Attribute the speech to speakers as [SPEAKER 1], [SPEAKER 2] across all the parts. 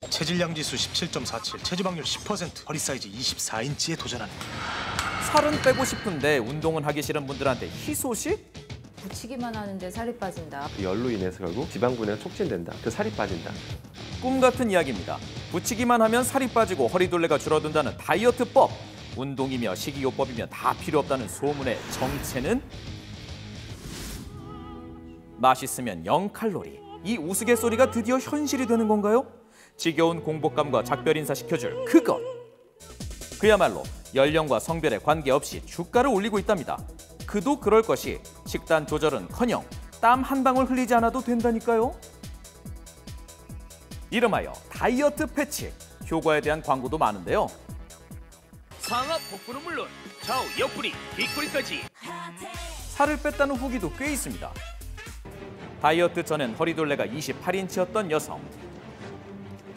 [SPEAKER 1] 체질량 지수 17.47, 체지방률 10%, 허리 사이즈 24인치에 도전하는.
[SPEAKER 2] 살은 빼고 싶은데 운동은 하기 싫은 분들한테 희소식?
[SPEAKER 3] 붙이기만 하는데 살이 빠진다.
[SPEAKER 4] 열로 인해서 결국 지방 분해가 촉진된다. 그 살이 빠진다.
[SPEAKER 2] 꿈 같은 이야기입니다. 붙이기만 하면 살이 빠지고 허리둘레가 줄어든다는 다이어트법. 운동이며 식이요법이며 다 필요 없다는 소문의 정체는? 맛있으면 0칼로리. 이 우스갯소리가 드디어 현실이 되는 건가요? 지겨운 공복감과 작별 인사 시켜줄 그것. 그야말로 연령과 성별에 관계없이 주가를 올리고 있답니다. 그도 그럴 것이 식단 조절은커녕 땀 한 방울 흘리지 않아도 된다니까요. 이름하여 다이어트 패치. 효과에 대한 광고도 많은데요.
[SPEAKER 5] 상하 복부는 물론 좌우 옆구리, 뒷구리까지
[SPEAKER 2] 살을 뺐다는 후기도 꽤 있습니다. 다이어트 전엔 허리둘레가 28인치였던 여성.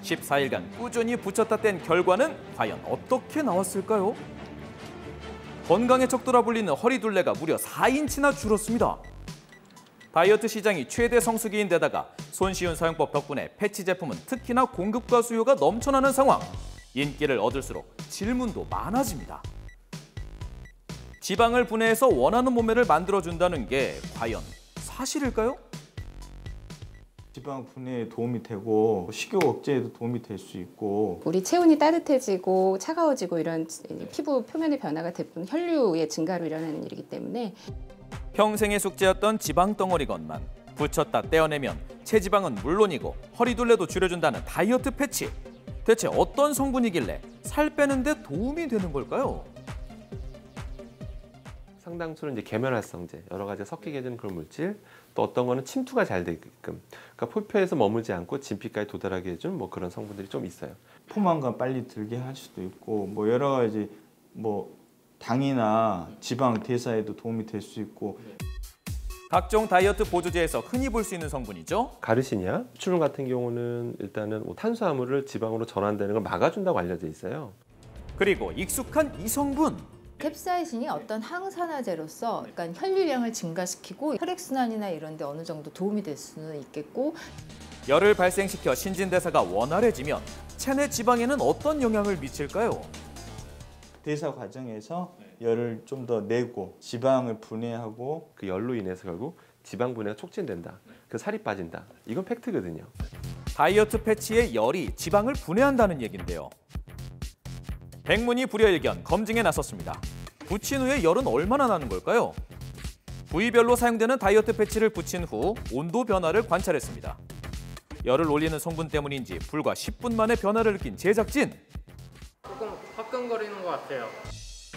[SPEAKER 2] 14일간 꾸준히 붙였다 뗀 결과는 과연 어떻게 나왔을까요? 건강의 척도라 불리는 허리둘레가 무려 4인치나 줄었습니다. 다이어트 시장이 최대 성수기인 데다가 손쉬운 사용법 덕분에 패치 제품은 특히나 공급과 수요가 넘쳐나는 상황. 인기를 얻을수록 질문도 많아집니다. 지방을 분해해서 원하는 몸매를 만들어준다는 게 과연 사실일까요?
[SPEAKER 6] 지방 분해에 도움이 되고 식욕 억제에도 도움이 될 수 있고,
[SPEAKER 7] 우리 체온이 따뜻해지고 차가워지고 이런 피부 표면의 변화가 대부분 혈류의 증가로 일어나는 일이기 때문에
[SPEAKER 2] 평생의 숙제였던 지방 덩어리건만 붙였다 떼어내면 체지방은 물론이고 허리둘레도 줄여준다는 다이어트 패치. 대체 어떤 성분이길래 살 빼는 데 도움이 되는 걸까요?
[SPEAKER 4] 상당수는 이제 계면활성제, 여러 가지 섞이게 해주는 그런 물질, 또 어떤 거는 침투가 잘 되게끔, 그러니까 표피에서 머무지 않고 진피까지 도달하게 해준 뭐 그런 성분들이 좀 있어요.
[SPEAKER 6] 포만감 빨리 들게 할 수도 있고, 뭐 여러 가지 뭐 당이나 지방 대사에도 도움이 될 수 있고.
[SPEAKER 2] 각종 다이어트 보조제에서 흔히 볼 수 있는 성분이죠.
[SPEAKER 4] 가르시니아, 추출 같은 경우는 일단은 탄수화물을 지방으로 전환되는 걸 막아준다고 알려져 있어요.
[SPEAKER 2] 그리고 익숙한 이 성분.
[SPEAKER 3] 캡사이신이 어떤 항산화제로서 그러니까 혈류량을 증가시키고 혈액순환이나 이런 데 어느 정도 도움이 될 수는 있겠고,
[SPEAKER 2] 열을 발생시켜 신진대사가 원활해지면 체내 지방에는 어떤 영향을 미칠까요?
[SPEAKER 6] 대사 과정에서 열을 좀 더 내고 지방을 분해하고,
[SPEAKER 4] 그 열로 인해서 결국 지방 분해가 촉진된다. 그 살이 빠진다. 이건 팩트거든요.
[SPEAKER 2] 다이어트 패치의 열이 지방을 분해한다는 얘긴데요. 백문이 불여일견 검증에 나섰습니다. 붙인 후에 열은 얼마나 나는 걸까요? 부위별로 사용되는 다이어트 패치를 붙인 후 온도 변화를 관찰했습니다. 열을 올리는 성분 때문인지 불과 10분 만에 변화를 느낀 제작진.
[SPEAKER 8] 조금 화끈거리는 것 같아요.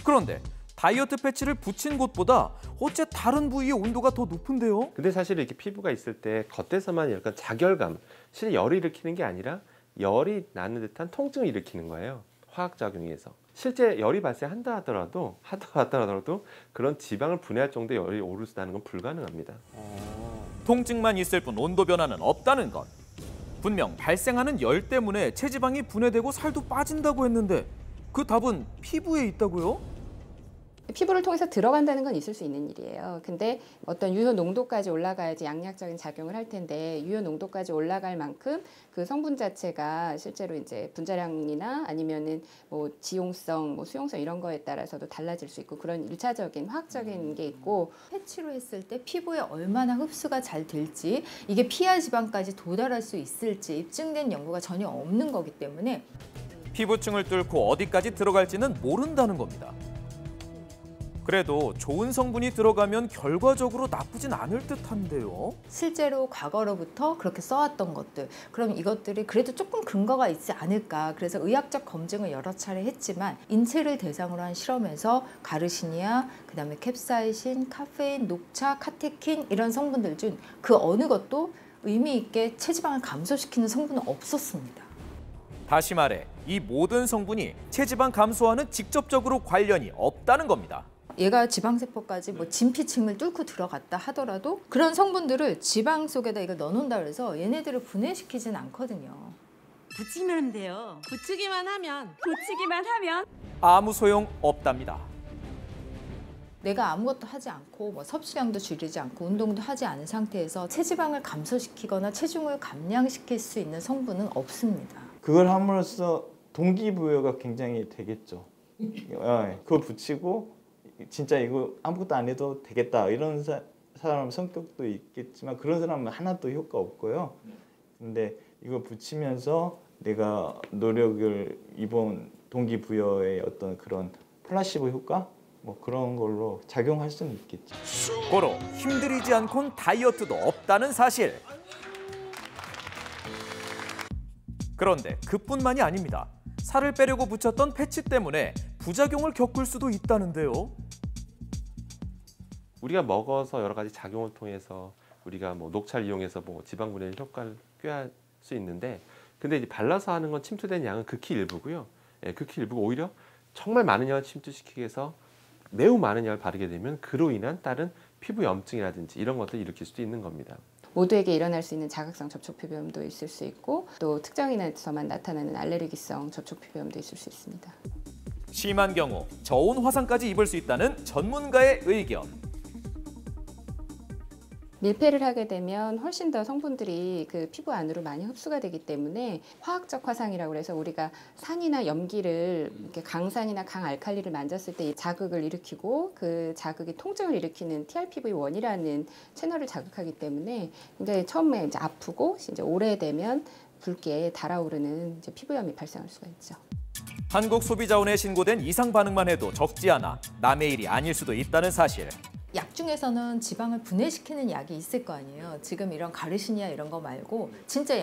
[SPEAKER 2] 그런데 다이어트 패치를 붙인 곳보다 어째 다른 부위의 온도가 더 높은데요?
[SPEAKER 4] 근데 사실 이렇게 피부가 있을 때 겉에서만 약간 자결감, 실은 열을 일으키는 게 아니라 열이 나는 듯한 통증을 일으키는 거예요. 화학작용에 의해서. 실제 열이 발생한다 하더라도 그런 지방을 분해할 정도의 열이 오르다는 건 불가능합니다.
[SPEAKER 2] 통증만 있을 뿐 온도 변화는 없다는 것. 분명 발생하는 열 때문에 체지방이 분해되고 살도 빠진다고 했는데 그 답은 피부에 있다고요?
[SPEAKER 7] 피부를 통해서 들어간다는 건 있을 수 있는 일이에요. 근데 어떤 유효 농도까지 올라가야지 양약적인 작용을 할 텐데, 유효 농도까지 올라갈 만큼 그 성분 자체가 실제로 이제 분자량이나 아니면은 뭐 지용성, 뭐 수용성 이런 거에 따라서도 달라질 수 있고, 그런 일차적인 화학적인 게 있고.
[SPEAKER 3] 패치로 했을 때 피부에 얼마나 흡수가 잘 될지, 이게 피하 지방까지 도달할 수 있을지 입증된 연구가 전혀 없는 거기 때문에
[SPEAKER 2] 피부층을 뚫고 어디까지 들어갈지는 모른다는 겁니다. 그래도 좋은 성분이 들어가면 결과적으로 나쁘진 않을 듯한데요.
[SPEAKER 3] 실제로 과거로부터 그렇게 써왔던 것들, 그럼 이것들이 그래도 조금 근거가 있지 않을까. 그래서 의학적 검증을 여러 차례 했지만 인체를 대상으로 한 실험에서 가르시니아, 그다음에 캡사이신, 카페인, 녹차, 카테킨 이런 성분들 중 그 어느 것도 의미 있게 체지방을 감소시키는 성분은 없었습니다.
[SPEAKER 2] 다시 말해 이 모든 성분이 체지방 감소와는 직접적으로 관련이 없다는 겁니다.
[SPEAKER 3] 얘가 지방세포까지 뭐 진피층을 뚫고 들어갔다 하더라도 그런 성분들을 지방 속에다 이걸 넣어놓는다 그래서 얘네들을 분해시키진 않거든요.
[SPEAKER 9] 붙이기만 하면 돼요. 붙이기만 하면
[SPEAKER 2] 아무 소용 없답니다.
[SPEAKER 3] 내가 아무것도 하지 않고 뭐 섭취량도 줄이지 않고 운동도 하지 않은 상태에서 체지방을 감소시키거나 체중을 감량시킬 수 있는 성분은 없습니다.
[SPEAKER 6] 그걸 함으로써 동기부여가 굉장히 되겠죠. 그걸 붙이고 진짜 이거 아무것도 안 해도 되겠다 이런 사람 성격도 있겠지만 그런 사람은 하나도 효과 없고요. 근데 이거 붙이면서 내가 노력을 이번 동기부여의 어떤 그런 플라시보 효과 뭐 그런 걸로 작용할 수는 있겠죠.
[SPEAKER 2] 고로 힘들이지 않곤 다이어트도 없다는 사실. 그런데 그뿐만이 아닙니다. 살을 빼려고 붙였던 패치 때문에 부작용을 겪을 수도 있다는데요.
[SPEAKER 4] 우리가 먹어서 여러 가지 작용을 통해서 우리가 뭐 녹차를 이용해서 뭐 지방 분해 효과를 꾀할 수 있는데, 근데 이제 발라서 하는 건 침투된 양은 극히 일부고요. 예, 극히 일부고 오히려 정말 많은 양을 침투시키기 위해서 매우 많은 양을 바르게 되면 그로 인한 다른 피부 염증이라든지 이런 것들을 일으킬 수도 있는 겁니다.
[SPEAKER 7] 모두에게 일어날 수 있는 자극성 접촉피부염도 있을 수 있고 또 특정인에서만 나타나는 알레르기성 접촉피부염도 있을 수 있습니다.
[SPEAKER 2] 심한 경우 저온 화상까지 입을 수 있다는 전문가의 의견.
[SPEAKER 7] 밀폐를 하게 되면 훨씬 더 성분들이 그 피부 안으로 많이 흡수가 되기 때문에 화학적 화상이라고 해서 우리가 산이나 염기를 이렇게 강산이나 강알칼리를 만졌을 때 자극을 일으키고 그 자극이 통증을 일으키는 TRPV1이라는 채널을 자극하기 때문에 굉장히 처음에 이제 아프고 이제 오래되면 붉게 달아오르는 이제 피부염이 발생할 수가 있죠.
[SPEAKER 2] 한국소비자원에 신고된 이상 반응만 해도 적지 않아 남의 일이 아닐 수도 있다는 사실.
[SPEAKER 3] 약 중에서는 지방을 분해시키는 약이 있을 거 아니에요. 지금 이런 가르시니아 이런 거 말고 진짜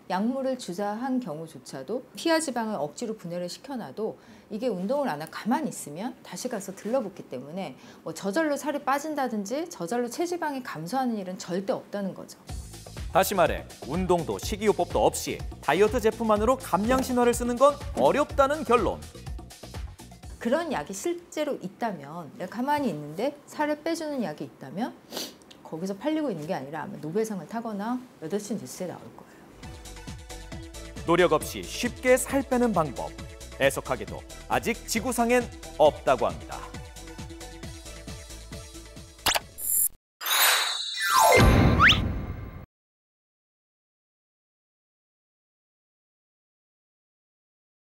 [SPEAKER 3] 약물을 주사한 경우조차도 피하 지방을 억지로 분해를 시켜놔도 이게 운동을 안 하고 가만히 있으면 다시 가서 들러붙기 때문에 뭐 저절로 살이 빠진다든지 저절로 체지방이 감소하는 일은 절대 없다는 거죠.
[SPEAKER 2] 다시 말해 운동도 식이요법도 없이 다이어트 제품만으로 감량 신화를 쓰는 건 어렵다는 결론.
[SPEAKER 3] 그런 약이 실제로 있다면, 내가 가만히 있는데 살을 빼주는 약이 있다면 거기서 팔리고 있는 게 아니라 아마 노벨상을 타거나 8시 뉴스에 나올 거예요.
[SPEAKER 2] 노력 없이 쉽게 살 빼는 방법. 애석하게도 아직 지구상엔 없다고 합니다.